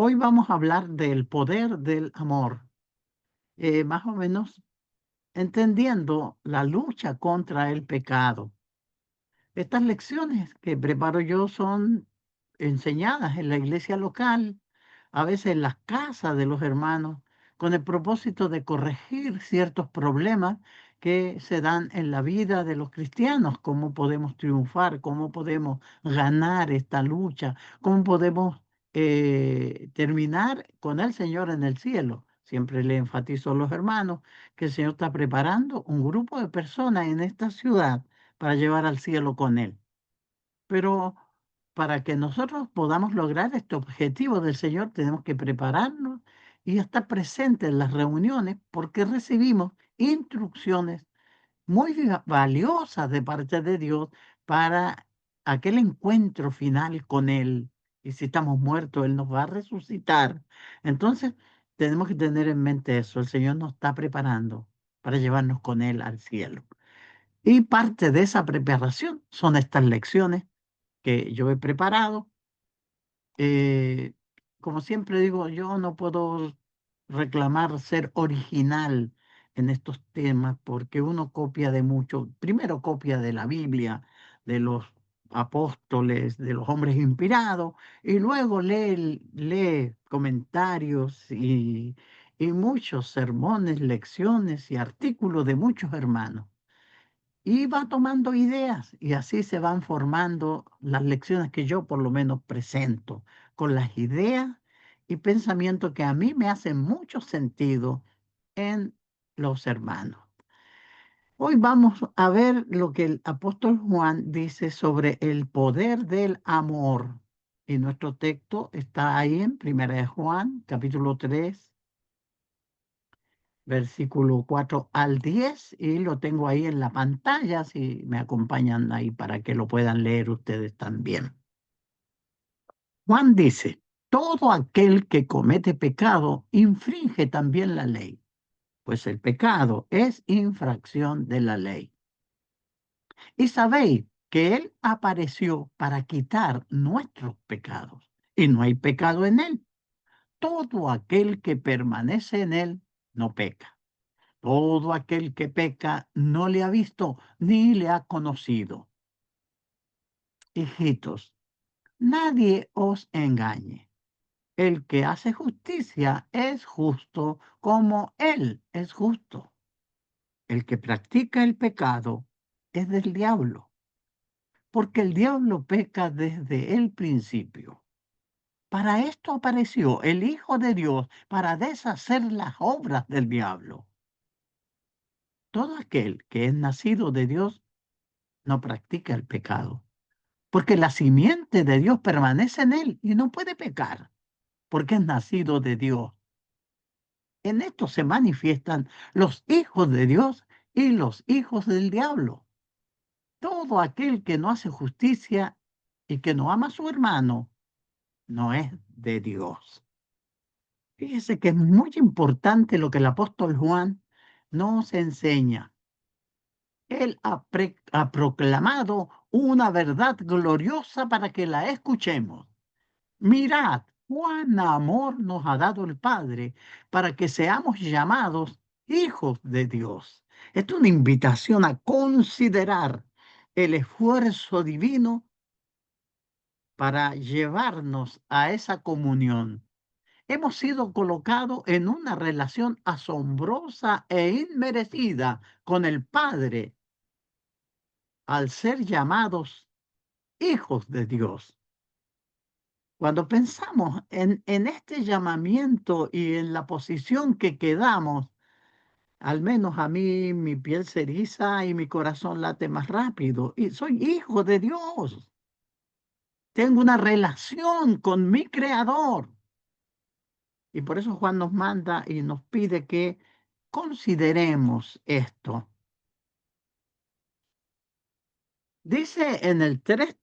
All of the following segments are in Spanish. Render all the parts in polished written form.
Hoy vamos a hablar del poder del amor, más o menos entendiendo la lucha contra el pecado. Estas lecciones que preparo yo son enseñadas en la iglesia local, a veces en las casas de los hermanos, con el propósito de corregir ciertos problemas que se dan en la vida de los cristianos, cómo podemos triunfar, cómo podemos ganar esta lucha, cómo podemos terminar con el Señor en el cielo. Siempre le enfatizo a los hermanos que el Señor está preparando un grupo de personas en esta ciudad para llevar al cielo con Él. Pero para que nosotros podamos lograr este objetivo del Señor, tenemos que prepararnos y estar presentes en las reuniones porque recibimos instrucciones muy valiosas de parte de Dios para aquel encuentro final con Él. Y si estamos muertos, Él nos va a resucitar. Entonces, tenemos que tener en mente eso. El Señor nos está preparando para llevarnos con Él al cielo. Y parte de esa preparación son estas lecciones que yo he preparado. Eh, Como siempre digo, yo no puedo reclamar ser original en estos temas porque uno copia de mucho. Primero copia de la Biblia, de los apóstoles, de los hombres inspirados, y luego lee comentarios y muchos sermones, lecciones y artículos de muchos hermanos. Y va tomando ideas y así se van formando las lecciones que yo por lo menos presento, con las ideas y pensamientos que a mí me hacen mucho sentido en los hermanos. Hoy vamos a ver lo que el apóstol Juan dice sobre el poder del amor. Y nuestro texto está ahí en 1 de Juan, capítulo 3, versículo 4 al 10 y lo tengo ahí en la pantalla, si me acompañan ahí para que lo puedan leer ustedes también. Juan dice, todo aquel que comete pecado infringe también la ley, pues el pecado es infracción de la ley. Y sabéis que Él apareció para quitar nuestros pecados, y no hay pecado en Él. Todo aquel que permanece en Él no peca. Todo aquel que peca no le ha visto ni le ha conocido. Hijitos, nadie os engañe. El que hace justicia es justo como Él es justo. El que practica el pecado es del diablo, porque el diablo peca desde el principio. Para esto apareció el Hijo de Dios, para deshacer las obras del diablo. Todo aquel que es nacido de Dios no practica el pecado, porque la simiente de Dios permanece en él y no puede pecar, porque es nacido de Dios. En esto se manifiestan los hijos de Dios y los hijos del diablo. Todo aquel que no hace justicia y que no ama a su hermano, no es de Dios. Fíjese que es muy importante lo que el apóstol Juan nos enseña. Él ha proclamado una verdad gloriosa para que la escuchemos. Mirad, cuán amor nos ha dado el Padre para que seamos llamados hijos de Dios. Es una invitación a considerar el esfuerzo divino para llevarnos a esa comunión. Hemos sido colocados en una relación asombrosa e inmerecida con el Padre al ser llamados hijos de Dios. Cuando pensamos en este llamamiento y en la posición que quedamos, al menos a mí mi piel se eriza y mi corazón late más rápido. Y soy hijo de Dios. Tengo una relación con mi Creador. Y por eso Juan nos manda y nos pide que consideremos esto. Dice en el 3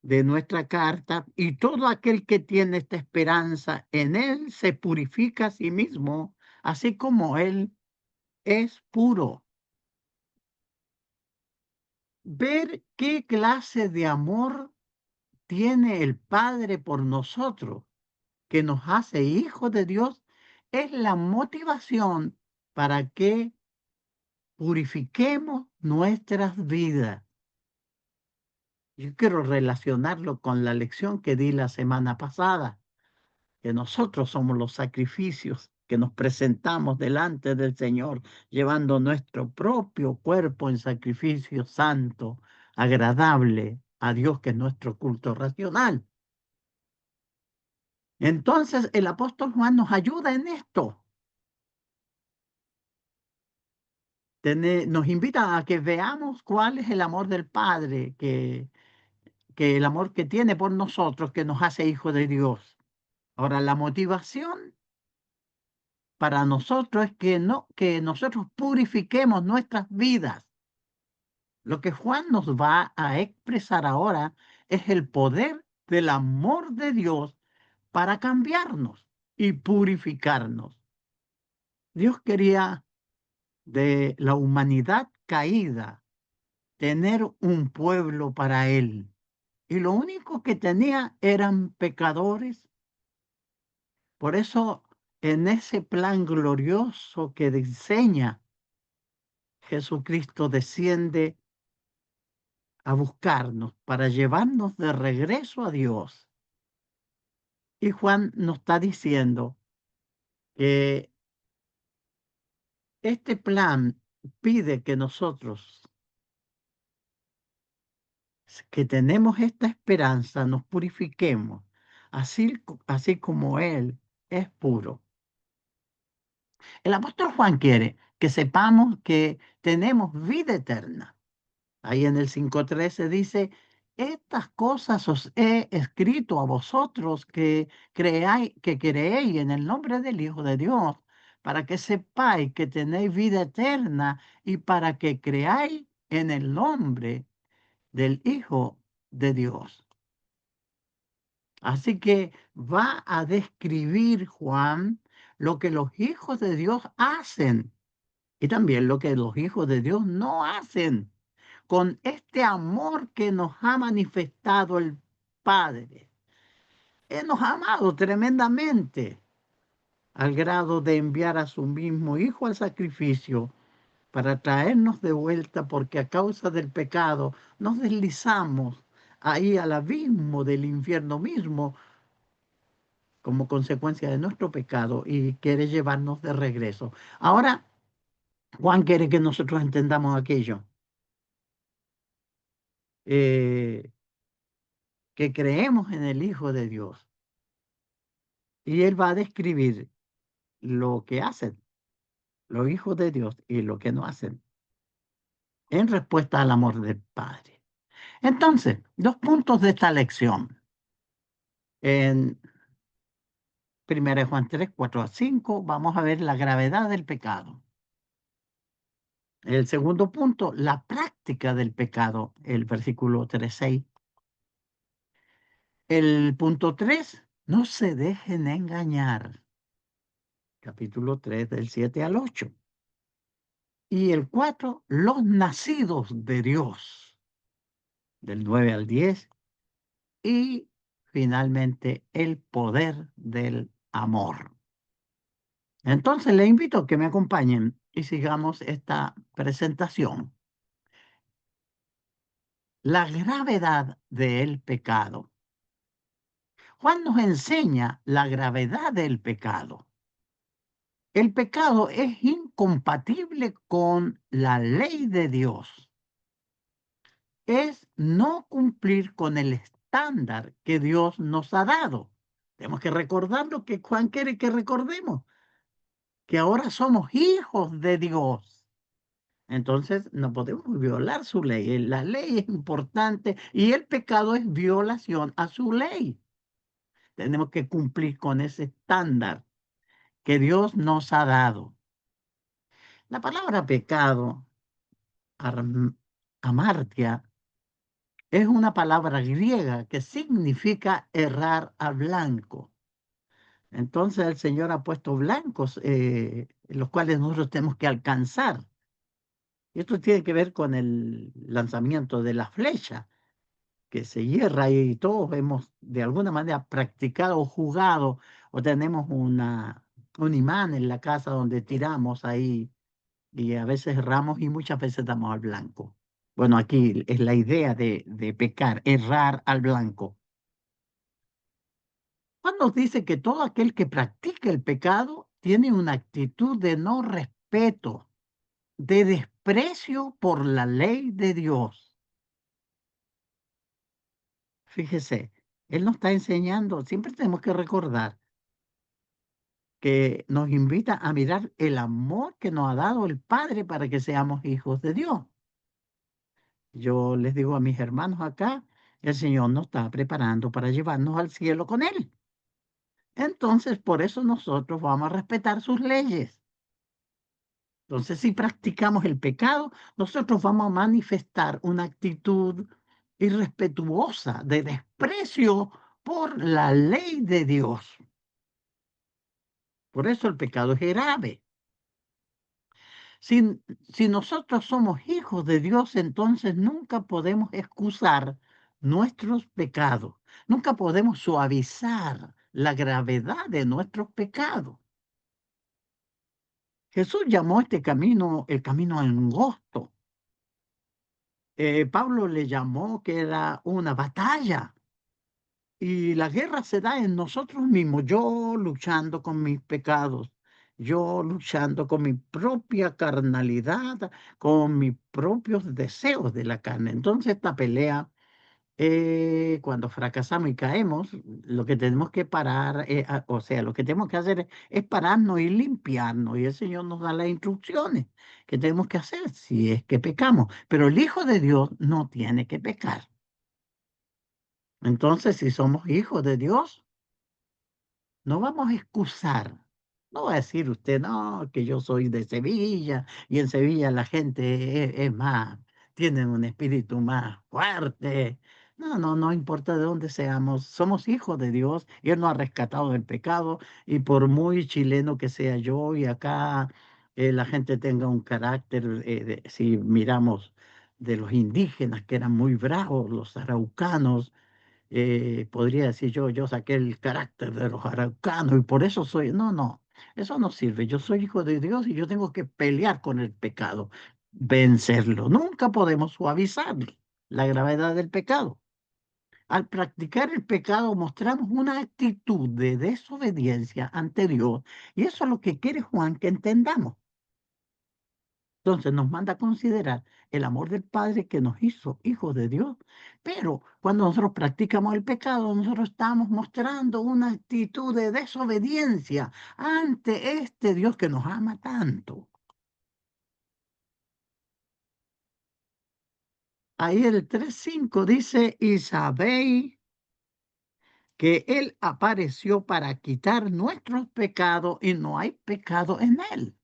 de nuestra carta, y todo aquel que tiene esta esperanza en Él se purifica a sí mismo, así como Él es puro. Ver qué clase de amor tiene el Padre por nosotros, que nos hace hijos de Dios, es la motivación para que purifiquemos nuestras vidas. Yo quiero relacionarlo con la lección que di la semana pasada, que nosotros somos los sacrificios que nos presentamos delante del Señor, llevando nuestro propio cuerpo en sacrificio santo, agradable a Dios, que es nuestro culto racional. Entonces el apóstol Juan nos ayuda en esto. Nos invita a que veamos cuál es el amor del Padre, que el amor que tiene por nosotros, que nos hace hijos de Dios. Ahora, la motivación para nosotros es que nosotros purifiquemos nuestras vidas. Lo que Juan nos va a expresar ahora es el poder del amor de Dios para cambiarnos y purificarnos. Dios quería de la humanidad caída tener un pueblo para él. Y lo único que tenía eran pecadores. Por eso, en ese plan glorioso que diseña, Jesucristo desciende a buscarnos para llevarnos de regreso a Dios. Y Juan nos está diciendo que este plan pide que nosotros, que tenemos esta esperanza, nos purifiquemos, así como Él es puro. El apóstol Juan quiere que sepamos que tenemos vida eterna. Ahí en el 5:13 dice, estas cosas os he escrito a vosotros que creéis en el nombre del Hijo de Dios, para que sepáis que tenéis vida eterna y para que creáis en el nombre del Hijo de Dios. Así que va a describir Juan lo que los hijos de Dios hacen y también lo que los hijos de Dios no hacen con este amor que nos ha manifestado el Padre. Él nos ha amado tremendamente al grado de enviar a su mismo Hijo al sacrificio para traernos de vuelta, porque a causa del pecado nos deslizamos ahí al abismo del infierno mismo como consecuencia de nuestro pecado, y quiere llevarnos de regreso. Ahora, Juan quiere que nosotros entendamos aquello, eh, que creemos en el Hijo de Dios. Y él va a describir lo que hacen los hijos de Dios y lo que no hacen en respuesta al amor del Padre. Entonces, dos puntos de esta lección. En 1 Juan 3, 4 a 5 vamos a ver la gravedad del pecado. El segundo punto, la práctica del pecado, el versículo 3, 6. El punto 3, no se dejen engañar, capítulo 3 del 7 al 8. Y el 4, los nacidos de Dios, del 9 al 10. Y finalmente, el poder del amor. Entonces, le invito a que me acompañen y sigamos esta presentación. La gravedad del pecado. Juan nos enseña la gravedad del pecado. El pecado es incompatible con la ley de Dios. Es no cumplir con el estándar que Dios nos ha dado. Tenemos que recordar lo que Juan quiere que recordemos, que ahora somos hijos de Dios. Entonces no podemos violar su ley. La ley es importante y el pecado es violación a su ley. Tenemos que cumplir con ese estándar que Dios nos ha dado. La palabra pecado, amartia, es una palabra griega que significa errar a blanco. Entonces el Señor ha puesto blancos, los cuales nosotros tenemos que alcanzar. Esto tiene que ver con el lanzamiento de la flecha, que se hierra y todos hemos de alguna manera practicado o jugado o tenemos un imán en la casa donde tiramos ahí y a veces erramos y muchas veces damos al blanco. Bueno, aquí es la idea de pecar, errar al blanco. Juan nos dice que todo aquel que practica el pecado tiene una actitud de no respeto, de desprecio por la ley de Dios. Fíjese, Él nos está enseñando, siempre tenemos que recordar que nos invita a mirar el amor que nos ha dado el Padre para que seamos hijos de Dios. Yo les digo a mis hermanos acá, el Señor nos está preparando para llevarnos al cielo con Él. Entonces, por eso nosotros vamos a respetar sus leyes. Entonces, si practicamos el pecado, nosotros vamos a manifestar una actitud irrespetuosa de desprecio por la ley de Dios. Por eso el pecado es grave. Si, si nosotros somos hijos de Dios, entonces nunca podemos excusar nuestros pecados. Nunca podemos suavizar la gravedad de nuestros pecados. Jesús llamó este camino el camino angosto. Pablo le llamó que era una batalla. Y la guerra se da en nosotros mismos, yo luchando con mis pecados, yo luchando con mi propia carnalidad, con mis propios deseos de la carne. Entonces esta pelea, cuando fracasamos y caemos, lo que tenemos que parar, o sea, lo que tenemos que hacer es pararnos y limpiarnos. Y el Señor nos da las instrucciones que tenemos que hacer si es que pecamos. Pero el Hijo de Dios no tiene que pecar. Entonces, si somos hijos de Dios, no vamos a excusar. No va a decir usted, no, que yo soy de Sevilla y en Sevilla la gente es más, tienen un espíritu más fuerte. No, no, no importa de dónde seamos, somos hijos de Dios y Él nos ha rescatado del pecado y por muy chileno que sea yo y acá la gente tenga un carácter, si miramos de los indígenas que eran muy bravos, los araucanos, podría decir yo saqué el carácter de los araucanos y por eso soy, no, no, eso no sirve. Yo soy hijo de Dios y yo tengo que pelear con el pecado, vencerlo. Nunca podemos suavizar la gravedad del pecado. Al practicar el pecado mostramos una actitud de desobediencia ante Dios y eso es lo que quiere Juan que entendamos. Entonces nos manda a considerar el amor del Padre que nos hizo hijos de Dios, pero cuando nosotros practicamos el pecado, nosotros estamos mostrando una actitud de desobediencia ante este Dios que nos ama tanto. Ahí el 3:5 dice, y sabéis que Él apareció para quitar nuestros pecados y no hay pecado en Él.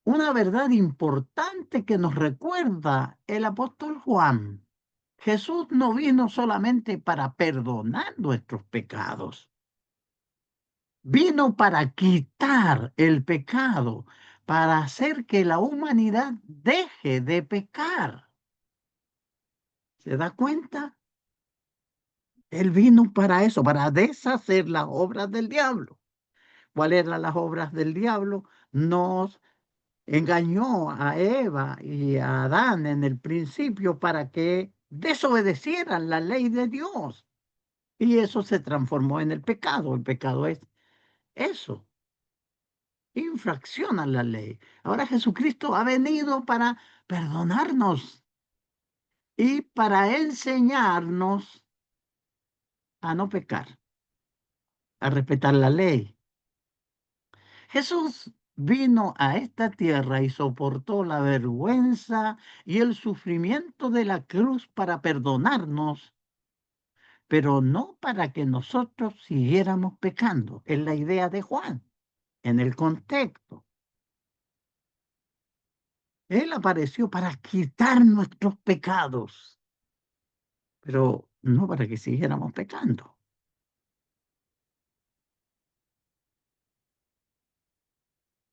Una verdad importante que nos recuerda el apóstol Juan. Jesús no vino solamente para perdonar nuestros pecados, vino para quitar el pecado, para hacer que la humanidad deje de pecar. ¿Se da cuenta? Él vino para eso, para deshacer las obras del diablo. ¿Cuáles eran las obras del diablo? Nos engañó a Eva y a Adán en el principio para que desobedecieran la ley de Dios. Y eso se transformó en el pecado. El pecado es eso, infracciona la ley. Ahora Jesucristo ha venido para perdonarnos y para enseñarnos a no pecar, a respetar la ley. Jesús vino a esta tierra y soportó la vergüenza y el sufrimiento de la cruz para perdonarnos, pero no para que nosotros siguiéramos pecando. Es la idea de Juan en el contexto. Él apareció para quitar nuestros pecados, pero no para que siguiéramos pecando.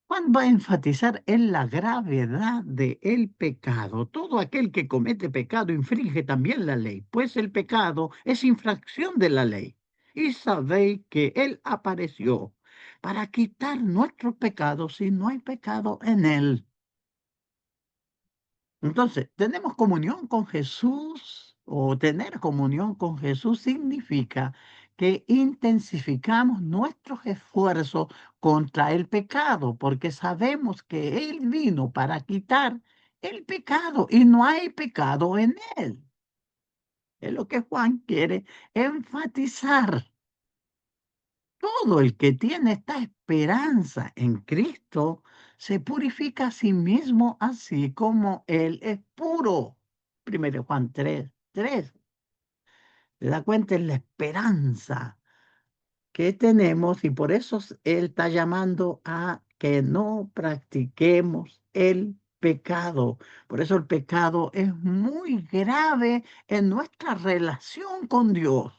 Juan va a enfatizar en la gravedad del pecado. Todo aquel que comete pecado infringe también la ley, pues el pecado es infracción de la ley. Y sabéis que Él apareció para quitar nuestros pecados si no hay pecado en Él. Entonces, tenemos comunión con Jesús o tener comunión con Jesús significa que intensificamos nuestros esfuerzos contra el pecado, porque sabemos que Él vino para quitar el pecado y no hay pecado en Él. Es lo que Juan quiere enfatizar. Todo el que tiene esta esperanza en Cristo se purifica a sí mismo así como Él es puro. Primero Juan 3:3. ¿Se da cuenta? Es la esperanza que tenemos y por eso Él está llamando a que no practiquemos el pecado. Por eso el pecado es muy grave en nuestra relación con Dios.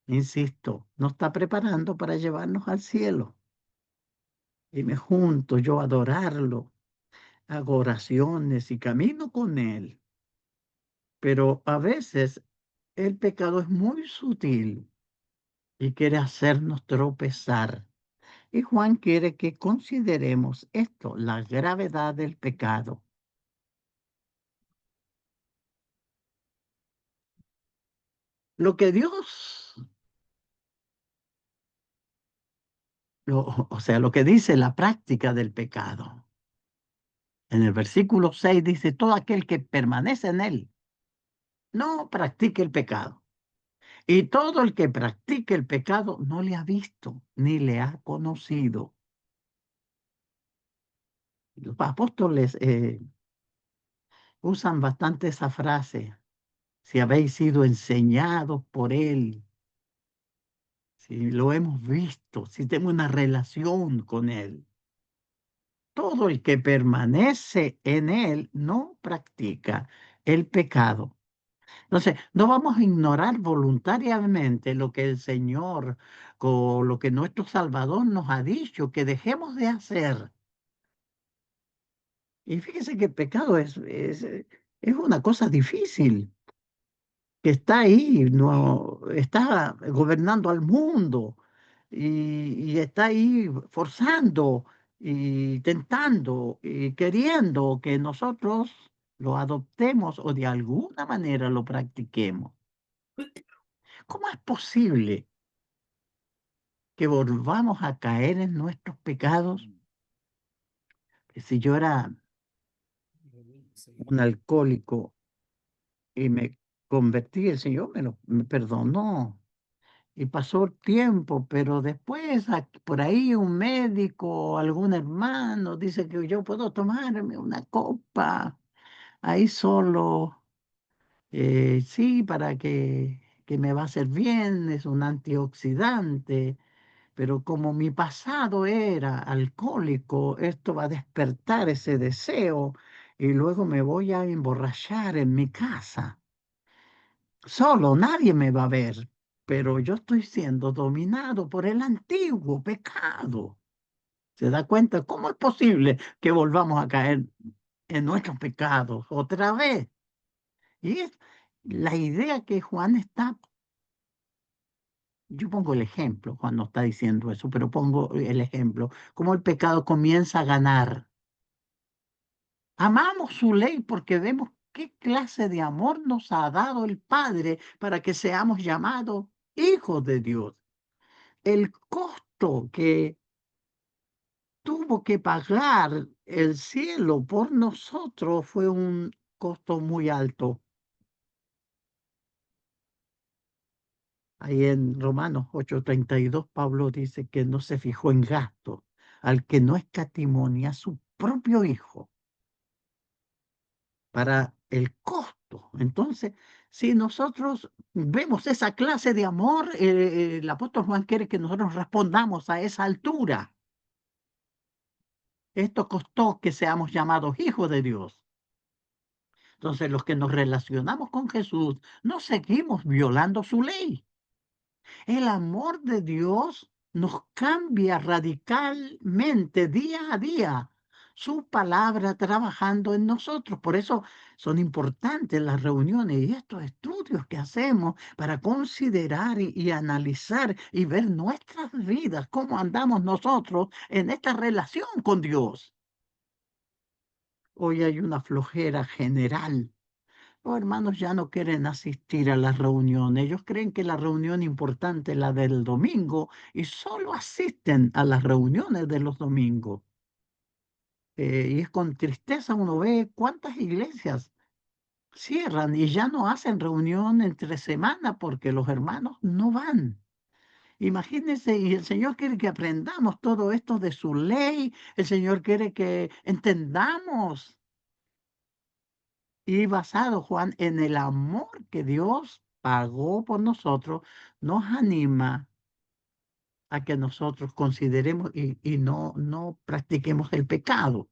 Insisto, nos está preparando para llevarnos al cielo. Y me junto yo a adorarlo, hago oraciones y camino con Él. Pero a veces el pecado es muy sutil y quiere hacernos tropezar. Y Juan quiere que consideremos esto, la gravedad del pecado. Lo que Dios, o sea, lo que dice la práctica del pecado. En el versículo 6 dice, todo aquel que permanece en Él no practique el pecado. Y todo el que practique el pecado no le ha visto ni le ha conocido. Los apóstoles usan bastante esa frase. Si habéis sido enseñados por Él, si lo hemos visto, si tengo una relación con Él. Todo el que permanece en Él no practica el pecado. Entonces, no vamos a ignorar voluntariamente lo que el Señor o lo que nuestro Salvador nos ha dicho que dejemos de hacer. Y fíjese que el pecado es una cosa difícil, que está ahí, no, está gobernando al mundo y está ahí forzando y tentando y queriendo que nosotros lo adoptemos o de alguna manera lo practiquemos. ¿Cómo es posible que volvamos a caer en nuestros pecados? Si yo era un alcohólico y me convertí, el Señor me perdonó y pasó el tiempo, pero después por ahí un médico, algún hermano dice que yo puedo tomarme una copa ahí solo, sí, para que me va a hacer bien, es un antioxidante. Pero como mi pasado era alcohólico, esto va a despertar ese deseo y luego me voy a emborrachar en mi casa. Solo, nadie me va a ver, pero yo estoy siendo dominado por el antiguo pecado. ¿Se da cuenta? ¿Cómo es posible que volvamos a caer en nuestros pecados otra vez? Y es la idea que Juan está. Yo pongo el ejemplo, Juan no está diciendo eso, pero pongo el ejemplo, cómo el pecado comienza a ganar. Amamos su ley porque vemos qué clase de amor nos ha dado el Padre para que seamos llamados hijos de Dios. El costo que tuvo que pagar el cielo por nosotros fue un costo muy alto. Ahí en Romanos 8:32, Pablo dice que no se fijó en gasto al que no escatimó ni a su propio hijo para el costo. Entonces, si nosotros vemos esa clase de amor, el apóstol Juan quiere que nosotros respondamos a esa altura. Esto costó que seamos llamados hijos de Dios. Entonces, los que nos relacionamos con Jesús, no seguimos violando su ley. El amor de Dios nos cambia radicalmente día a día. Su palabra trabajando en nosotros. Por eso son importantes las reuniones y estos estudios que hacemos para considerar y analizar y ver nuestras vidas, cómo andamos nosotros en esta relación con Dios. Hoy hay una flojera general. Los hermanos ya no quieren asistir a las reuniones. Ellos creen que la reunión importante es la del domingo y solo asisten a las reuniones de los domingos. Y es con tristeza uno ve cuántas iglesias cierran y ya no hacen reunión entre semana porque los hermanos no van. Imagínense, y el Señor quiere que aprendamos todo esto de su ley, el Señor quiere que entendamos y basado, Juan, en el amor que Dios pagó por nosotros, nos anima a que nosotros consideremos y no practiquemos el pecado.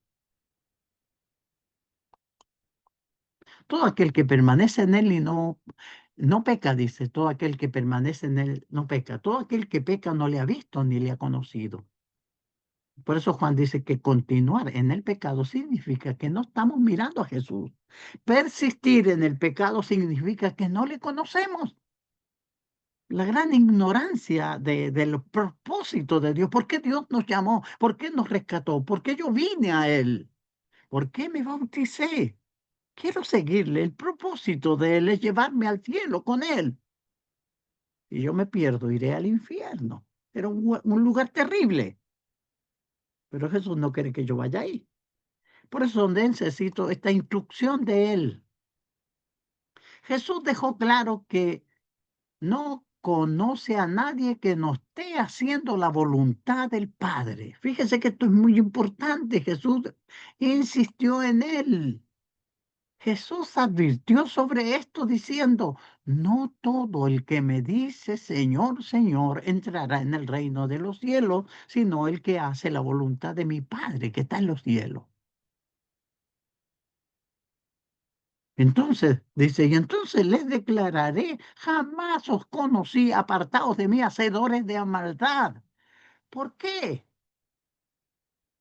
Todo aquel que permanece en él y no peca, dice, todo aquel que permanece en él no peca. Todo aquel que peca no le ha visto ni le ha conocido. Por eso Juan dice que continuar en el pecado significa que no estamos mirando a Jesús. Persistir en el pecado significa que no le conocemos. La gran ignorancia del propósito de Dios. ¿Por qué Dios nos llamó? ¿Por qué nos rescató? ¿Por qué yo vine a Él? ¿Por qué me bauticé? Quiero seguirle. El propósito de Él es llevarme al cielo con Él. Si yo me pierdo, iré al infierno. Era un lugar terrible. Pero Jesús no quiere que yo vaya ahí. Por eso necesito esta instrucción de Él. Jesús dejó claro que no conoce a nadie que no esté haciendo la voluntad del Padre. Fíjese que esto es muy importante. Jesús insistió en él. Jesús advirtió sobre esto diciendo, no todo el que me dice Señor, Señor entrará en el reino de los cielos, sino el que hace la voluntad de mi Padre que está en los cielos. Entonces, dice, y entonces les declararé, jamás os conocí, apartados de mí, hacedores de maldad. ¿Por qué?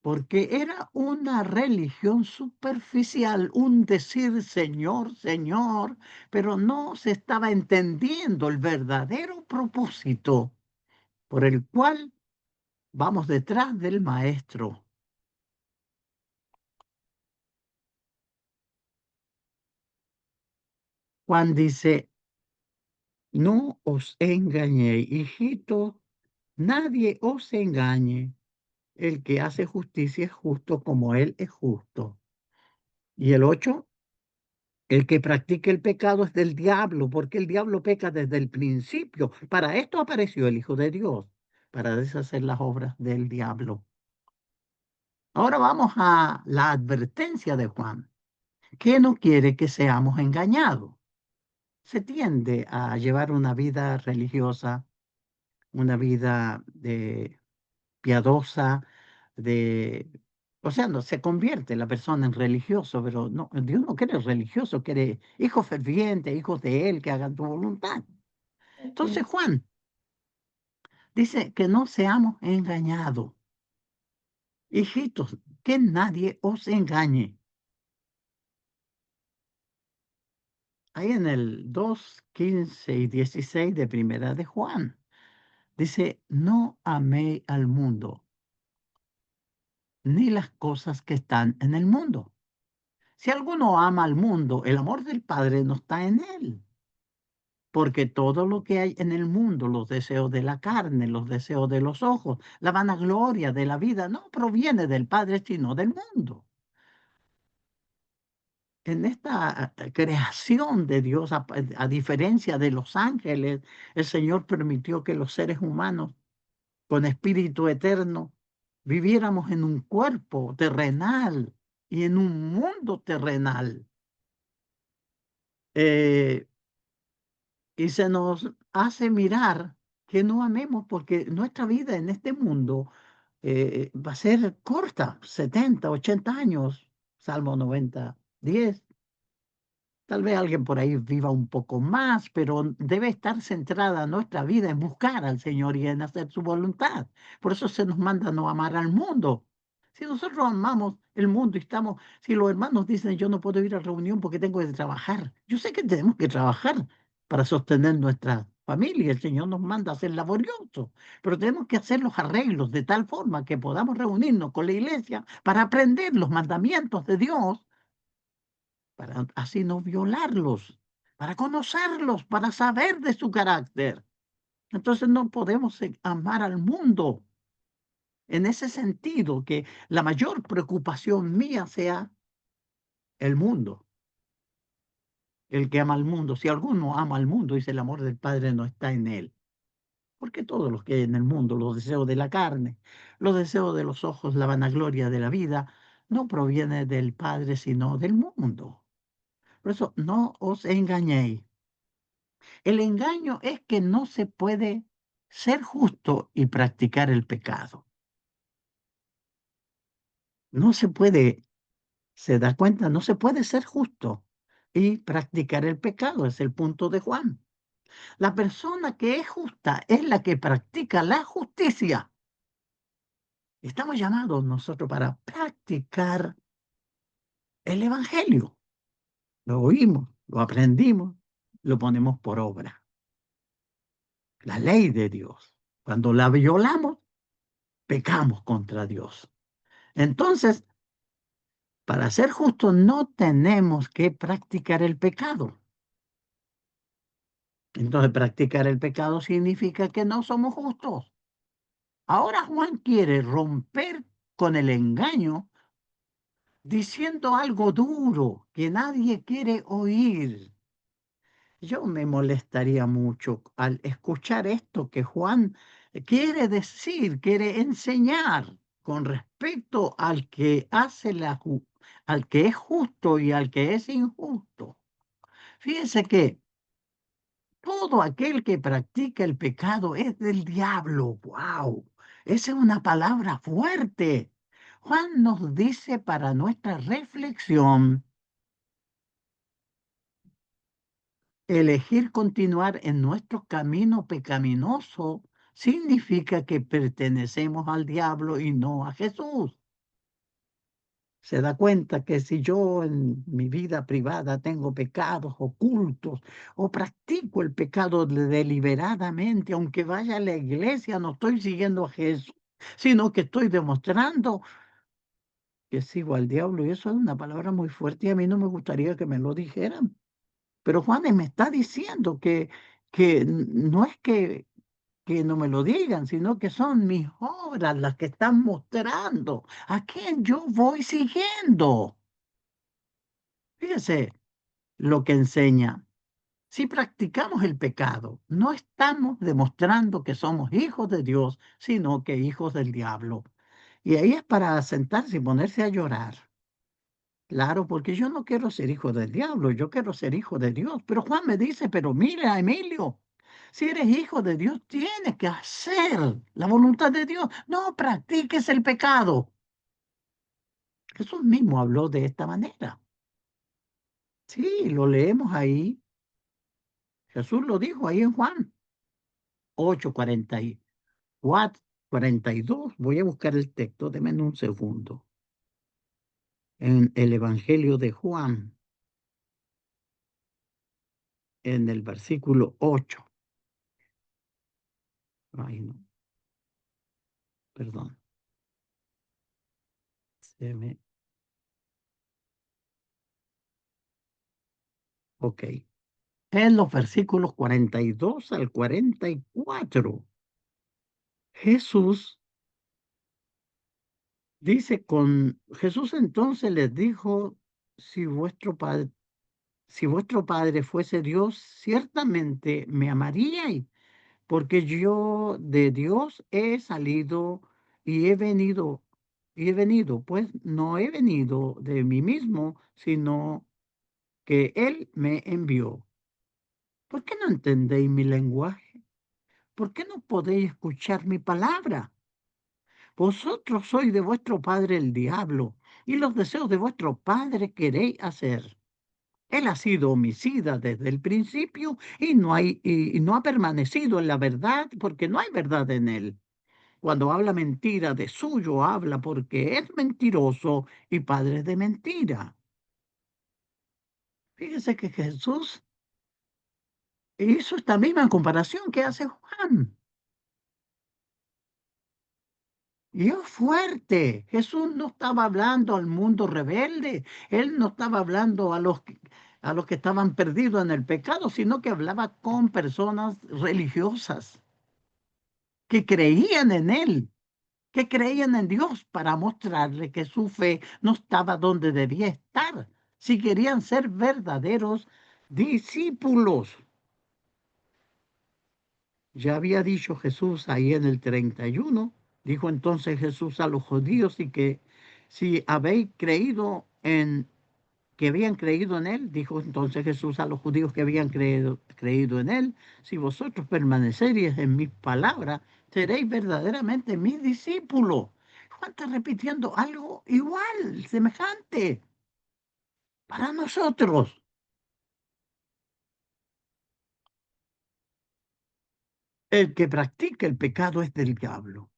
Porque era una religión superficial, un decir Señor, Señor, pero no se estaba entendiendo el verdadero propósito por el cual vamos detrás del Maestro. Juan dice, no os engañéis, hijito, nadie os engañe. El que hace justicia es justo como él es justo. Y el 8, el que practica el pecado es del diablo, porque el diablo peca desde el principio. Para esto apareció el Hijo de Dios, para deshacer las obras del diablo. Ahora vamos a la advertencia de Juan, que no quiere que seamos engañados. Se tiende a llevar una vida religiosa, una vida piadosa, de, o sea, no se convierte la persona en religioso, pero no, Dios no quiere religioso, quiere hijos fervientes, hijos de Él que hagan tu voluntad. Entonces Juan dice que no seamos engañados. Hijitos, que nadie os engañe. Ahí en el 2, 15 y 16 de Primera de Juan, dice, no améis al mundo, ni las cosas que están en el mundo. Si alguno ama al mundo, el amor del Padre no está en él. Porque todo lo que hay en el mundo, los deseos de la carne, los deseos de los ojos, la vanagloria de la vida, no proviene del Padre, sino del mundo. En esta creación de Dios, a diferencia de los ángeles, el Señor permitió que los seres humanos con espíritu eterno viviéramos en un cuerpo terrenal y en un mundo terrenal. Eh, y se nos hace mirar que no amemos porque nuestra vida en este mundo va a ser corta, 70, 80 años, Salmo 90, 10. Tal vez alguien por ahí viva un poco más, pero debe estar centrada nuestra vida en buscar al Señor y en hacer su voluntad. Por eso se nos manda no amar al mundo. Si nosotros amamos el mundo y estamos, si los hermanos dicen yo no puedo ir a reunión porque tengo que trabajar, yo sé que tenemos que trabajar para sostener nuestra familia. El Señor nos manda a ser laboriosos, pero tenemos que hacer los arreglos de tal forma que podamos reunirnos con la iglesia para aprender los mandamientos de Dios, para así no violarlos, para conocerlos, para saber de su carácter. Entonces no podemos amar al mundo en ese sentido, que la mayor preocupación mía sea el mundo, el que ama al mundo. Si alguno ama al mundo, dice el amor del Padre no está en él. Porque todos los que hay en el mundo, los deseos de la carne, los deseos de los ojos, la vanagloria de la vida, no proviene del Padre, sino del mundo. Por eso no os engañéis. El engaño es que no se puede ser justo y practicar el pecado. No se puede, se da cuenta, no se puede ser justo y practicar el pecado, es el punto de Juan. La persona que es justa es la que practica la justicia. Estamos llamados nosotros para practicar el Evangelio. Lo oímos, lo aprendimos, lo ponemos por obra. La ley de Dios. Cuando la violamos, pecamos contra Dios. Entonces, para ser justos no tenemos que practicar el pecado. Entonces, practicar el pecado significa que no somos justos. Ahora Juan quiere romper con el engaño diciendo algo duro que nadie quiere oír. Yo me molestaría mucho al escuchar esto que Juan quiere decir, quiere enseñar con respecto al que hace al que es justo y al que es injusto. Fíjense que todo aquel que practica el pecado es del diablo. ¡Wow! Esa es una palabra fuerte. Juan nos dice para nuestra reflexión, elegir continuar en nuestro camino pecaminoso significa que pertenecemos al diablo y no a Jesús. Se da cuenta que si yo en mi vida privada tengo pecados ocultos o practico el pecado deliberadamente, aunque vaya a la iglesia, no estoy siguiendo a Jesús, sino que estoy demostrando que sigo al diablo. Y eso es una palabra muy fuerte y a mí no me gustaría que me lo dijeran. Pero Juan me está diciendo que no es que no me lo digan, sino que son mis obras las que están mostrando a quién yo voy siguiendo. Fíjese lo que enseña. Si practicamos el pecado, no estamos demostrando que somos hijos de Dios, sino que hijos del diablo. Y ahí es para sentarse y ponerse a llorar. Claro, porque yo no quiero ser hijo del diablo, yo quiero ser hijo de Dios. Pero Juan me dice, pero mira, Emilio, si eres hijo de Dios, tienes que hacer la voluntad de Dios. No practiques el pecado. Jesús mismo habló de esta manera. Sí, lo leemos ahí. Jesús lo dijo ahí en Juan 8:44, 42. Voy a buscar el texto, denme un segundo. En el Evangelio de Juan, en el versículo 8. Ay, no, perdón. Se me Ok. En los versículos 42 al 44, Jesús Jesús entonces les dijo, si si vuestro padre fuese Dios, ciertamente me amaríais, porque yo de Dios he salido y he venido, pues no he venido de mí mismo, sino que Él me envió. ¿Por qué no entendéis mi lenguaje? ¿Por qué no podéis escuchar mi palabra? Vosotros sois de vuestro padre el diablo, y los deseos de vuestro padre queréis hacer. Él ha sido homicida desde el principio y no ha permanecido en la verdad porque no hay verdad en él. Cuando habla mentira de suyo, habla porque es mentiroso y padre de mentira. Fíjese que Jesús hizo esta misma comparación que hace Juan. Y es fuerte. Jesús no estaba hablando al mundo rebelde. Él no estaba hablando a los que estaban perdidos en el pecado, sino que hablaba con personas religiosas que creían en Él, que creían en Dios para mostrarle que su fe no estaba donde debía estar, si querían ser verdaderos discípulos. Ya había dicho Jesús ahí en el 31, dijo entonces Jesús a los judíos y que si habéis creído en, que habían creído en él, dijo entonces Jesús a los judíos que habían creído en él, si vosotros permaneceréis en mis palabras, seréis verdaderamente mis discípulos. Juan está repitiendo algo igual, semejante, para nosotros. El que practica el pecado es del diablo,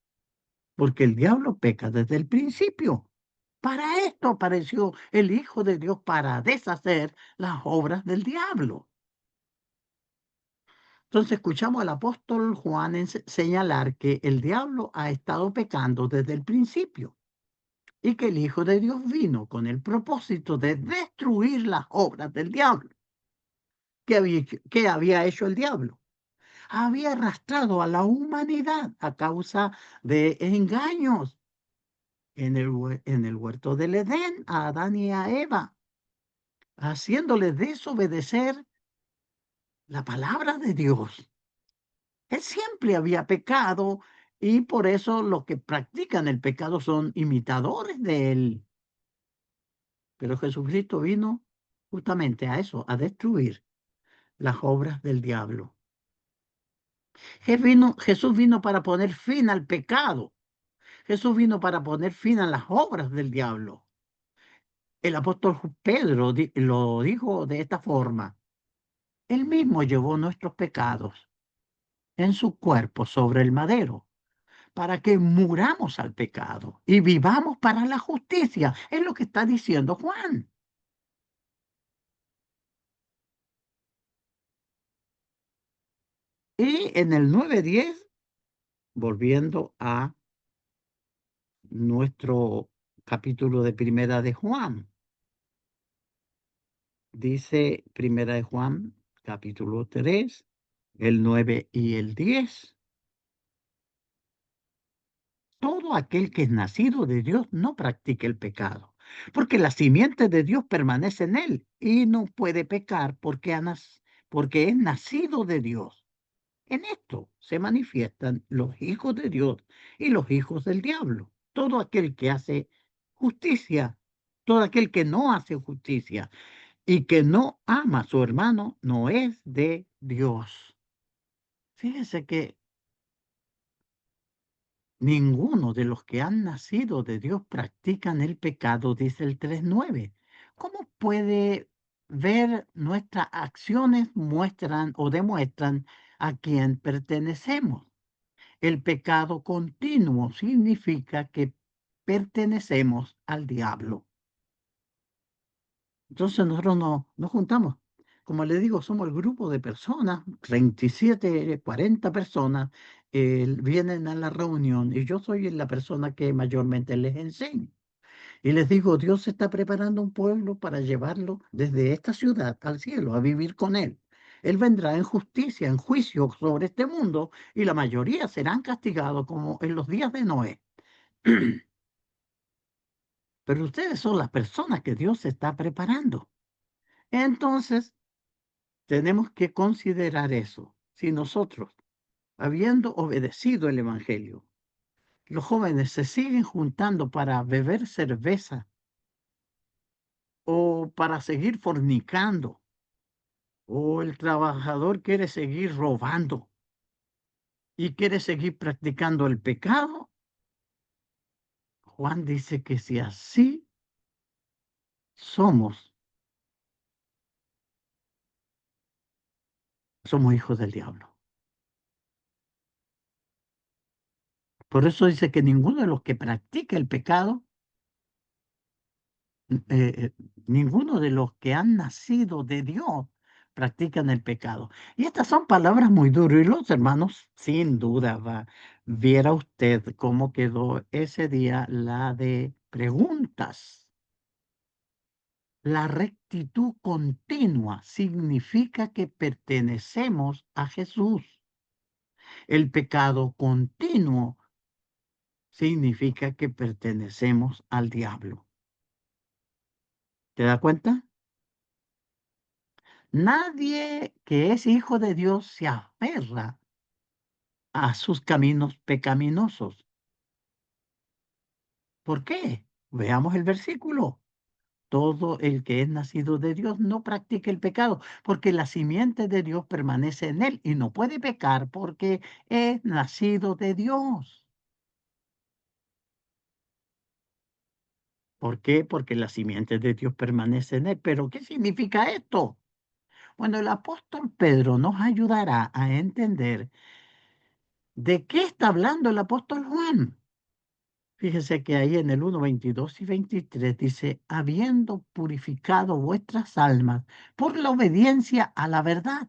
porque el diablo peca desde el principio. Para esto apareció el Hijo de Dios, para deshacer las obras del diablo. Entonces escuchamos al apóstol Juan señalar que el diablo ha estado pecando desde el principio y que el Hijo de Dios vino con el propósito de destruir las obras del diablo. ¿Qué había hecho el diablo? Había arrastrado a la humanidad a causa de engaños en el huerto del Edén, a Adán y a Eva, haciéndoles desobedecer la palabra de Dios. Él siempre había pecado y por eso los que practican el pecado son imitadores de él. Pero Jesucristo vino justamente a eso, a destruir las obras del diablo. Jesús vino para poner fin al pecado. Jesús vino para poner fin a las obras del diablo. El apóstol Pedro lo dijo de esta forma. Él mismo llevó nuestros pecados en su cuerpo sobre el madero, para que muramos al pecado y vivamos para la justicia. Es lo que está diciendo Juan. Y en el 9:10, volviendo a nuestro capítulo de Primera de Juan, dice Primera de Juan, capítulo 3, el 9 y el 10. Todo aquel que es nacido de Dios no practica el pecado, porque la simiente de Dios permanece en él y no puede pecar porque es nacido de Dios. En esto se manifiestan los hijos de Dios y los hijos del diablo. Todo aquel que hace justicia, todo aquel que no hace justicia y que no ama a su hermano, no es de Dios. Fíjese que ninguno de los que han nacido de Dios practican el pecado, dice el 3:9. ¿Cómo puede ver nuestras acciones muestran o demuestran a quién pertenecemos? El pecado continuo significa que pertenecemos al diablo. Entonces nosotros nos juntamos. Como le digo, somos el grupo de personas, 37, 40 personas, vienen a la reunión y yo soy la persona que mayormente les enseño. Y les digo, Dios está preparando un pueblo para llevarlo desde esta ciudad al cielo, a vivir con Él. Él vendrá en justicia, en juicio sobre este mundo y la mayoría serán castigados como en los días de Noé. Pero ustedes son las personas que Dios está preparando. Entonces, tenemos que considerar eso. Si nosotros, habiendo obedecido el Evangelio, los jóvenes se siguen juntando para beber cerveza o para seguir fornicando, o el trabajador quiere seguir robando y quiere seguir practicando el pecado, Juan dice que si así somos, somos hijos del diablo. Por eso dice que ninguno de los que practica el pecado, eh, eh, ninguno de los que han nacido de Dios practican el pecado. Y estas son palabras muy duras. Y los hermanos, sin duda, viera usted cómo quedó ese día la de preguntas. La rectitud continua significa que pertenecemos a Jesús. El pecado continuo significa que pertenecemos al diablo. ¿Te das cuenta? Nadie que es hijo de Dios se aferra a sus caminos pecaminosos. ¿Por qué? Veamos el versículo. Todo el que es nacido de Dios no practica el pecado, porque la simiente de Dios permanece en él y no puede pecar porque es nacido de Dios. ¿Por qué? Porque la simiente de Dios permanece en él. ¿Pero qué significa esto? Bueno, el apóstol Pedro nos ayudará a entender de qué está hablando el apóstol Juan. Fíjese que ahí en el 1, 22 y 23 dice, habiendo purificado vuestras almas por la obediencia a la verdad,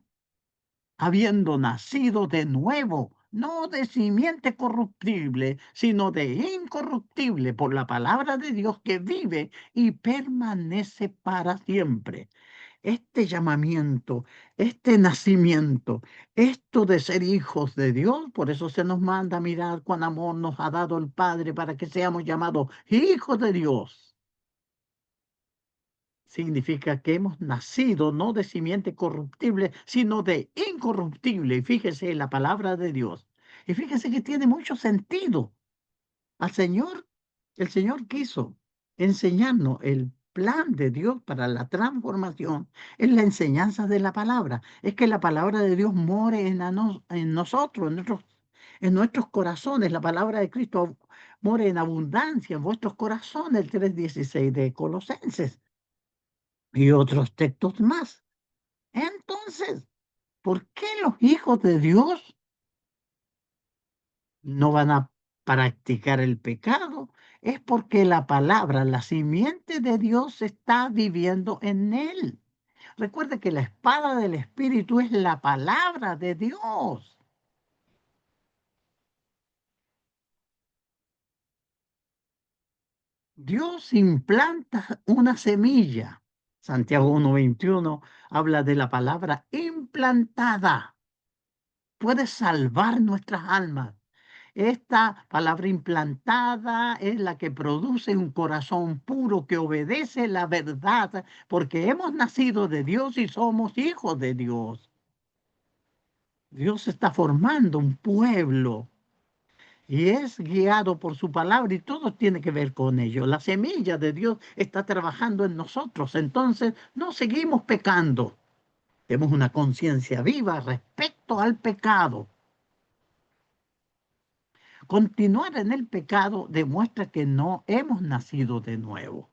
habiendo nacido de nuevo, no de simiente corruptible, sino de incorruptible por la palabra de Dios que vive y permanece para siempre. Este llamamiento, este nacimiento, esto de ser hijos de Dios, por eso se nos manda a mirar cuán amor nos ha dado el Padre para que seamos llamados hijos de Dios. Significa que hemos nacido no de simiente corruptible, sino de incorruptible. Y fíjese la palabra de Dios. Y fíjese que tiene mucho sentido. Al Señor, el Señor quiso enseñarnos el plan de Dios para la transformación en la enseñanza de la palabra. Es que la palabra de Dios more en nosotros, en nuestros corazones. La palabra de Cristo more en abundancia en vuestros corazones, el 3:16 de Colosenses y otros textos más. Entonces, ¿por qué los hijos de Dios no van a practicar el pecado? Es porque la palabra, la simiente de Dios está viviendo en él. Recuerde que la espada del Espíritu es la palabra de Dios. Dios implanta una semilla. Santiago 1:21 habla de la palabra implantada. Puede salvar nuestras almas. Esta palabra implantada es la que produce un corazón puro que obedece la verdad, porque hemos nacido de Dios y somos hijos de Dios. Dios está formando un pueblo y es guiado por su palabra y todo tiene que ver con ello. La semilla de Dios está trabajando en nosotros, entonces no seguimos pecando. Tenemos una conciencia viva respecto al pecado. Continuar en el pecado demuestra que no hemos nacido de nuevo.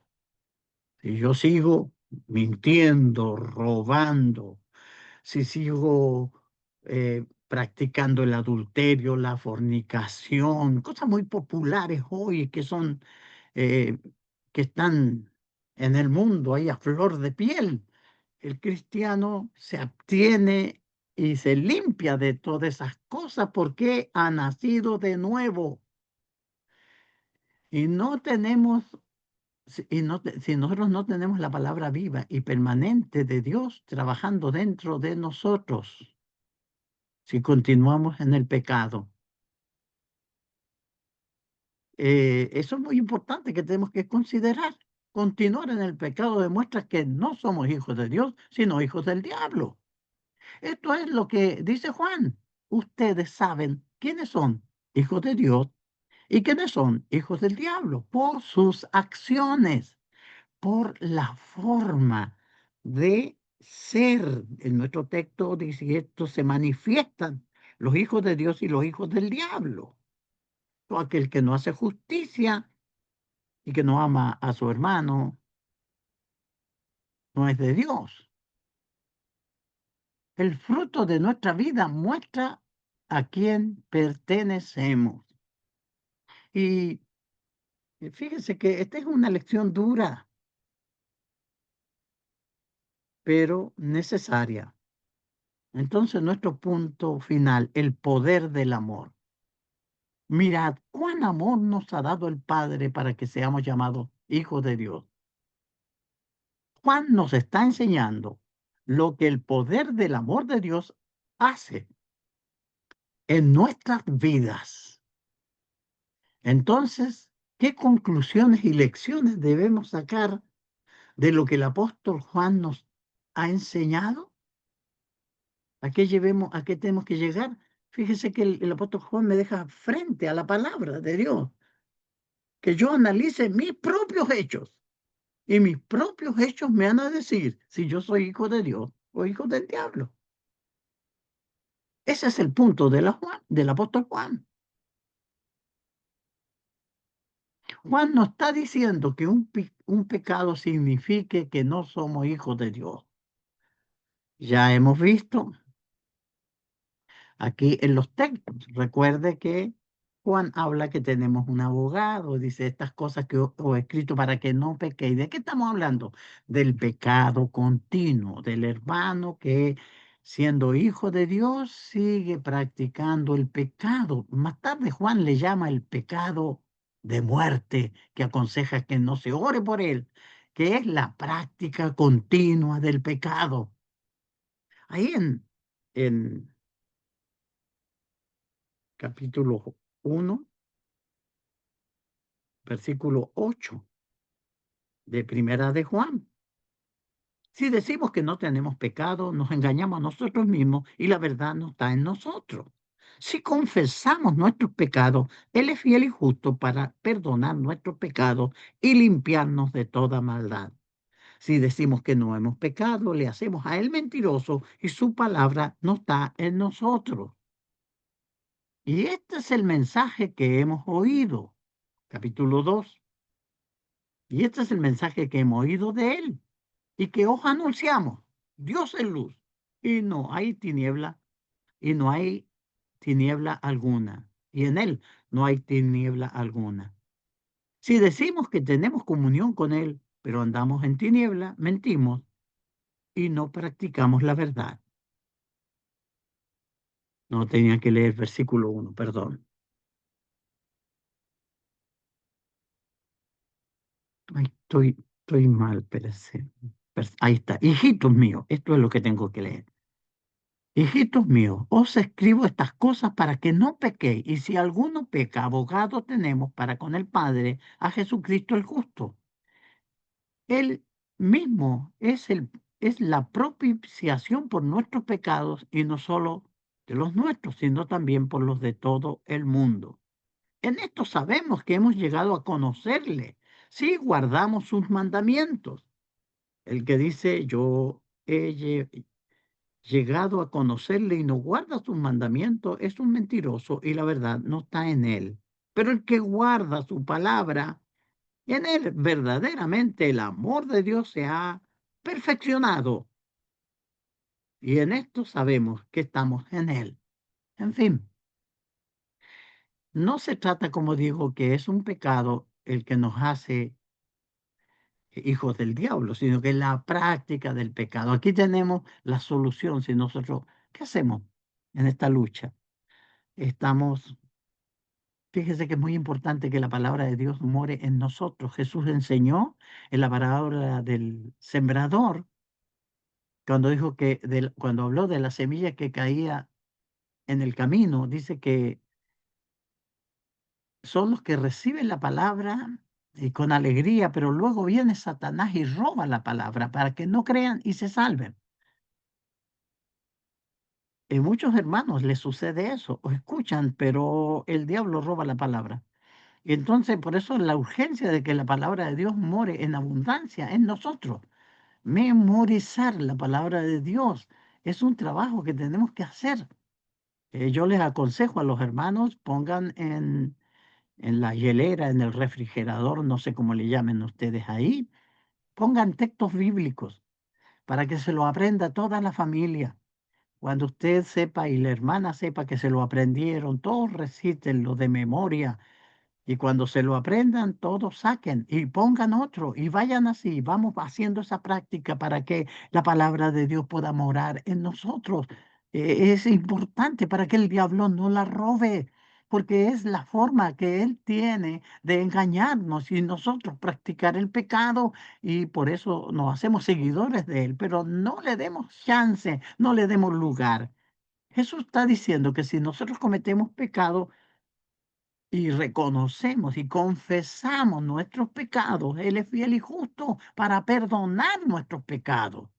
Si yo sigo mintiendo, robando, si sigo practicando el adulterio, la fornicación, cosas muy populares hoy eh, que están en el mundo ahí a flor de piel, el cristiano se abstiene y se limpia de todas esas cosas porque ha nacido de nuevo. Y no tenemos, si nosotros no tenemos la palabra viva y permanente de Dios trabajando dentro de nosotros, si continuamos en el pecado, eso es muy importante que tenemos que considerar. Continuar en el pecado demuestra que no somos hijos de Dios, sino hijos del diablo. Esto es lo que dice Juan. Ustedes saben quiénes son hijos de Dios y quiénes son hijos del diablo por sus acciones, por la forma de ser. En nuestro texto dice esto, se manifiestan los hijos de Dios y los hijos del diablo. Todo aquel que no hace justicia y que no ama a su hermano no es de Dios. El fruto de nuestra vida muestra a quién pertenecemos. Y fíjese que esta es una lección dura, pero necesaria. Entonces, nuestro punto final, el poder del amor. Mirad cuán amor nos ha dado el Padre para que seamos llamados hijos de Dios. Juan nos está enseñando lo que el poder del amor de Dios hace en nuestras vidas. Entonces, ¿qué conclusiones y lecciones debemos sacar de lo que el apóstol Juan nos ha enseñado? ¿A qué tenemos que llegar? Fíjese que el apóstol Juan me deja frente a la palabra de Dios, que yo analice mis propios hechos. Y mis propios hechos me van a decir si yo soy hijo de Dios o hijo del diablo. Ese es el punto de del apóstol Juan. Juan no está diciendo que un pecado signifique que no somos hijos de Dios. Ya hemos visto aquí en los textos. Recuerde que Juan habla que tenemos un abogado, dice estas cosas que os he escrito para que no pequéis. ¿De qué estamos hablando? Del pecado continuo, del hermano que siendo hijo de Dios sigue practicando el pecado. Más tarde Juan le llama el pecado de muerte, que aconseja que no se ore por él, que es la práctica continua del pecado. Ahí en capítulo 1, versículo 8 de Primera de Juan. Si decimos que no tenemos pecado, nos engañamos a nosotros mismos y la verdad no está en nosotros. Si confesamos nuestros pecados, Él es fiel y justo para perdonar nuestros pecados y limpiarnos de toda maldad. Si decimos que no hemos pecado, le hacemos a Él mentiroso y su palabra no está en nosotros. Y este es el mensaje que hemos oído. Capítulo 2. Y este es el mensaje que hemos oído de Él y que os anunciamos. Dios es luz y no hay tiniebla y no hay tiniebla alguna. Y en Él no hay tiniebla alguna. Si decimos que tenemos comunión con Él, pero andamos en tiniebla, mentimos y no practicamos la verdad. No tenía que leer versículo 1, perdón. Ay, estoy mal, espérese. Ahí está. Hijitos míos, esto es lo que tengo que leer. Hijitos míos, os escribo estas cosas para que no pequéis, y si alguno peca, abogado tenemos para con el Padre a Jesucristo el justo. Él mismo es la propiciación por nuestros pecados, y no solo de los nuestros, sino también por los de todo el mundo. En esto sabemos que hemos llegado a conocerle, si guardamos sus mandamientos. El que dice, yo he llegado a conocerle y no guarda sus mandamientos, es un mentiroso y la verdad no está en él. Pero el que guarda su palabra, en él verdaderamente el amor de Dios se ha perfeccionado. Y en esto sabemos que estamos en él. En fin, no se trata, como digo, que es un pecado el que nos hace hijos del diablo, sino que es la práctica del pecado. Aquí tenemos la solución. Si nosotros, ¿qué hacemos en esta lucha? Estamos, fíjese que es muy importante que la palabra de Dios more en nosotros. Jesús enseñó en la parábola del sembrador, cuando dijo que, cuando habló de la semilla que caía en el camino, dice que son los que reciben la palabra y con alegría, pero luego viene Satanás y roba la palabra para que no crean y se salven. En muchos hermanos les sucede eso, o escuchan, pero el diablo roba la palabra. Y entonces, por eso la urgencia de que la palabra de Dios more en abundancia en nosotros. Memorizar la palabra de Dios es un trabajo que tenemos que hacer. Yo les aconsejo a los hermanos, pongan en la hielera, en el refrigerador, no sé cómo le llamen ustedes ahí, pongan textos bíblicos para que se lo aprenda toda la familia. Cuando usted sepa y la hermana sepa que se lo aprendieron, todos recítenlo de memoria. Y cuando se lo aprendan, todos saquen y pongan otro y vayan así. Vamos haciendo esa práctica para que la palabra de Dios pueda morar en nosotros. Es importante para que el diablo no la robe, porque es la forma que él tiene de engañarnos y nosotros practicar el pecado, y por eso nos hacemos seguidores de él, pero no le demos chance, no le demos lugar. Jesús está diciendo que si nosotros cometemos pecado, y reconocemos y confesamos nuestros pecados, Él es fiel y justo para perdonar nuestros pecados.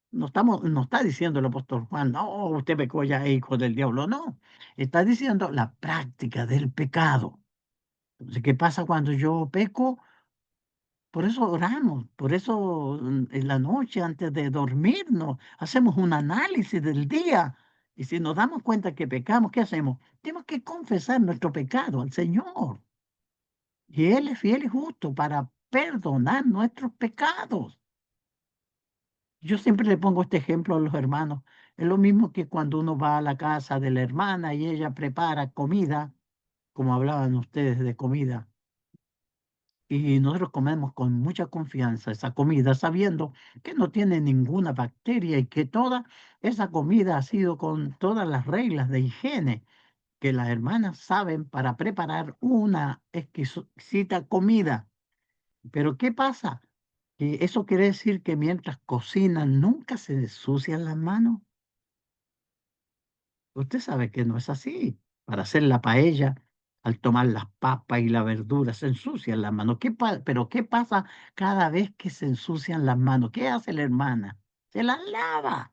No está diciendo el apóstol Juan, no, usted pecó ya, es hijo del diablo, no. Está diciendo la práctica del pecado. Entonces, ¿qué pasa cuando yo peco? Por eso oramos, por eso en la noche antes de dormirnos hacemos un análisis del día. Y si nos damos cuenta que pecamos, ¿qué hacemos? Tenemos que confesar nuestro pecado al Señor. Y Él es fiel y justo para perdonar nuestros pecados. Yo siempre le pongo este ejemplo a los hermanos. Es lo mismo que cuando uno va a la casa de la hermana y ella prepara comida, como hablaban ustedes de comida, y nosotros comemos con mucha confianza esa comida, sabiendo que no tiene ninguna bacteria y que toda esa comida ha sido con todas las reglas de higiene que las hermanas saben para preparar una exquisita comida. Pero ¿qué pasa? Que eso quiere decir que mientras cocinan nunca se ensucian las manos. Usted sabe que no es así. Para hacer la paella, al tomar las papas y la verdura, se ensucian las manos. Pero ¿qué pasa cada vez que se ensucian las manos? ¿Qué hace la hermana? Se las lava.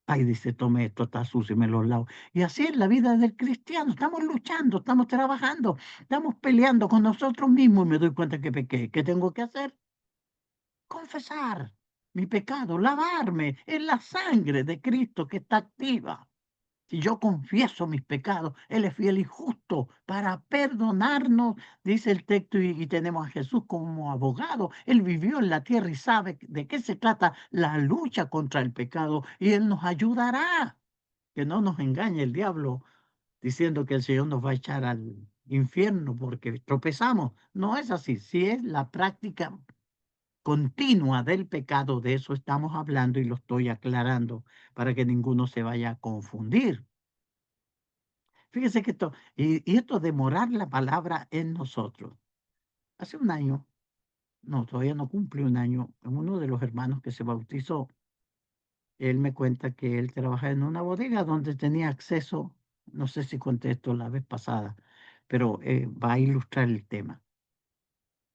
Ay, dice, tome esto, está sucio y me lo lavo. Y así es la vida del cristiano. Estamos luchando, estamos trabajando, estamos peleando con nosotros mismos y me doy cuenta que pequé. ¿Qué tengo que hacer? Confesar mi pecado, lavarme en la sangre de Cristo que está activa. Si yo confieso mis pecados, Él es fiel y justo para perdonarnos, dice el texto, y tenemos a Jesús como abogado. Él vivió en la tierra y sabe de qué se trata la lucha contra el pecado, y Él nos ayudará. Que no nos engañe el diablo diciendo que el Señor nos va a echar al infierno porque tropezamos. No es así. Si es la práctica continua del pecado, de eso estamos hablando y lo estoy aclarando para que ninguno se vaya a confundir. Fíjese que y esto de morar la palabra en nosotros. Hace un año, no, todavía no cumple un año, uno de los hermanos que se bautizó, él me cuenta que él trabaja en una bodega donde tenía acceso, no sé si conté esto la vez pasada, pero va a ilustrar el tema.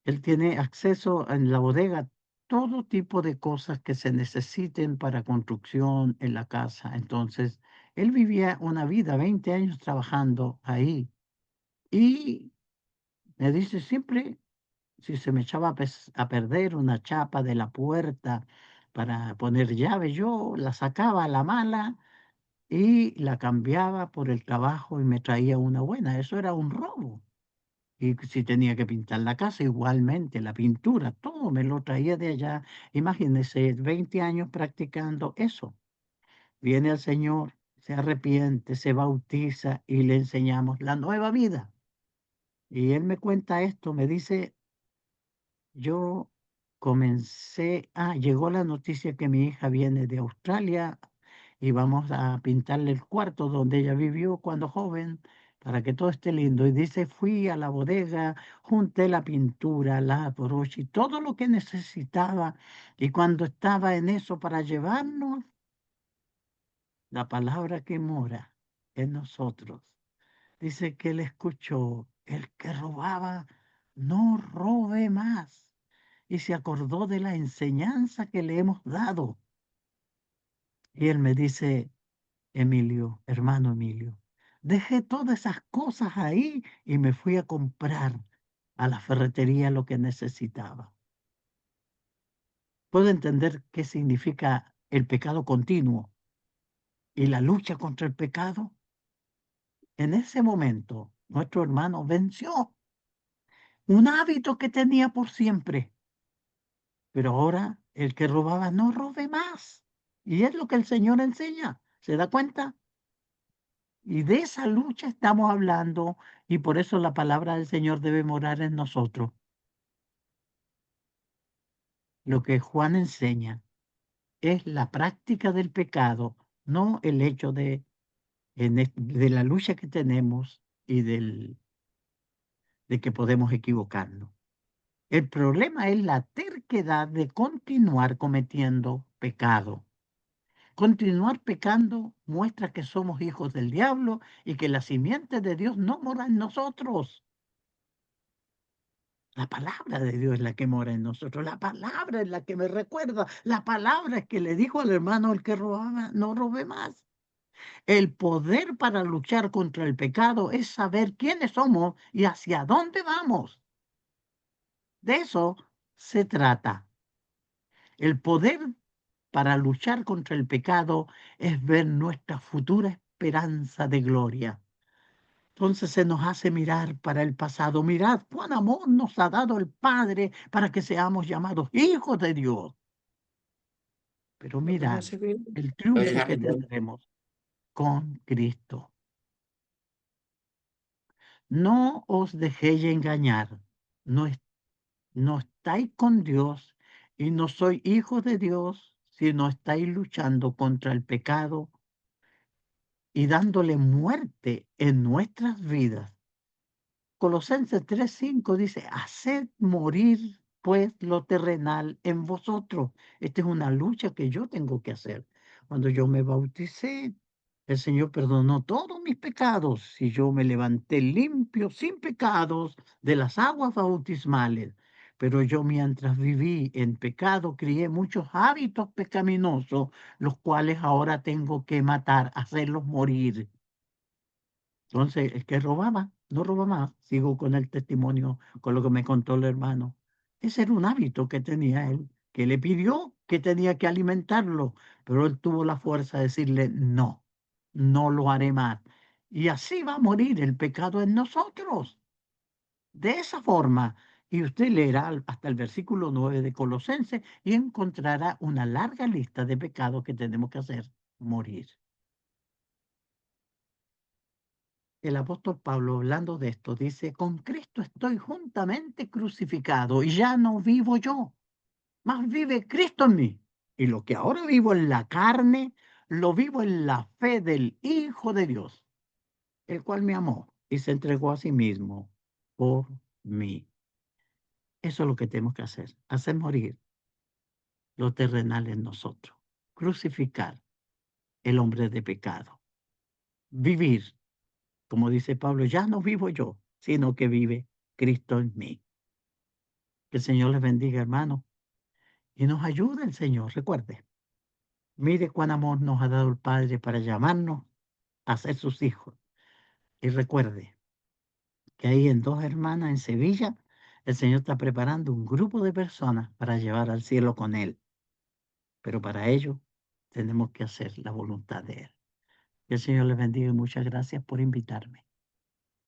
Él tiene acceso en la bodega todo tipo de cosas que se necesiten para construcción en la casa. Entonces, él vivía una vida, 20 años trabajando ahí. Y me dice, siempre, si se me echaba a perder una chapa de la puerta para poner llave, yo la sacaba a la mala y la cambiaba por el trabajo y me traía una buena. Eso era un robo. Y si tenía que pintar la casa, igualmente, la pintura, todo me lo traía de allá. Imagínense, 20 años practicando eso. Viene el Señor, se arrepiente, se bautiza y le enseñamos la nueva vida. Y él me cuenta esto, me dice, yo llegó la noticia que mi hija viene de Australia y vamos a pintarle el cuarto donde ella vivió cuando joven para que todo esté lindo. Y dice, fui a la bodega, junté la pintura, la brocha y todo lo que necesitaba. Y cuando estaba en eso para llevarnos, la palabra que mora en nosotros, dice que él escuchó, el que robaba, no robe más. Y se acordó de la enseñanza que le hemos dado. Y él me dice, Emilio, hermano Emilio, dejé todas esas cosas ahí y me fui a comprar a la ferretería lo que necesitaba. ¿Puedo entender qué significa el pecado continuo y la lucha contra el pecado? En ese momento, nuestro hermano venció un hábito que tenía por siempre, pero ahora el que robaba no robe más. Y es lo que el Señor enseña. ¿Se da cuenta? Y de esa lucha estamos hablando y por eso la palabra del Señor debe morar en nosotros. Lo que Juan enseña es la práctica del pecado, no el hecho de la lucha que tenemos y de que podemos equivocarnos. El problema es la terquedad de continuar cometiendo pecado. Continuar pecando muestra que somos hijos del diablo y que la simiente de Dios no mora en nosotros. La palabra de Dios es la que mora en nosotros. La palabra es la que me recuerda. La palabra es que le dijo al hermano el que robaba, no robe más. El poder para luchar contra el pecado es saber quiénes somos y hacia dónde vamos. De eso se trata. El poder para luchar contra el pecado es ver nuestra futura esperanza de gloria. Entonces se nos hace mirar para el pasado. Mirad cuán amor nos ha dado el Padre para que seamos llamados hijos de Dios. Pero Lo que mirad hace que el lo triunfo que dejamos ya. tendremos con Cristo. No os dejéis engañar. No, no estáis con Dios y no sois hijos de Dios si no estáis luchando contra el pecado y dándole muerte en nuestras vidas. Colosenses 3:5 dice, haced morir pues lo terrenal en vosotros. Esta es una lucha que yo tengo que hacer. Cuando yo me bauticé, el Señor perdonó todos mis pecados y yo me levanté limpio, sin pecados, de las aguas bautismales. Pero yo mientras viví en pecado, crié muchos hábitos pecaminosos, los cuales ahora tengo que matar, hacerlos morir. Entonces, el que robaba, no roba más. Sigo con el testimonio, con lo que me contó el hermano. Ese era un hábito que tenía él, que le pidió que tenía que alimentarlo, pero él tuvo la fuerza de decirle, no, no lo haré más. Y así va a morir el pecado en nosotros. De esa forma, y usted leerá hasta el versículo 9 de Colosenses y encontrará una larga lista de pecados que tenemos que hacer morir. El apóstol Pablo, hablando de esto, dice, con Cristo estoy juntamente crucificado y ya no vivo yo, más vive Cristo en mí. Y lo que ahora vivo en la carne, lo vivo en la fe del Hijo de Dios, el cual me amó y se entregó a sí mismo por mí. Eso es lo que tenemos que hacer morir lo terrenal en nosotros, crucificar el hombre de pecado, vivir, como dice Pablo, ya no vivo yo, sino que vive Cristo en mí. Que el Señor les bendiga, hermano, y nos ayude el Señor. Recuerde, mire cuán amor nos ha dado el Padre para llamarnos a ser sus hijos. Y recuerde que ahí en Dos Hermanas, en Sevilla, el Señor está preparando un grupo de personas para llevar al cielo con Él. Pero para ello tenemos que hacer la voluntad de Él. Que el Señor les bendiga y muchas gracias por invitarme.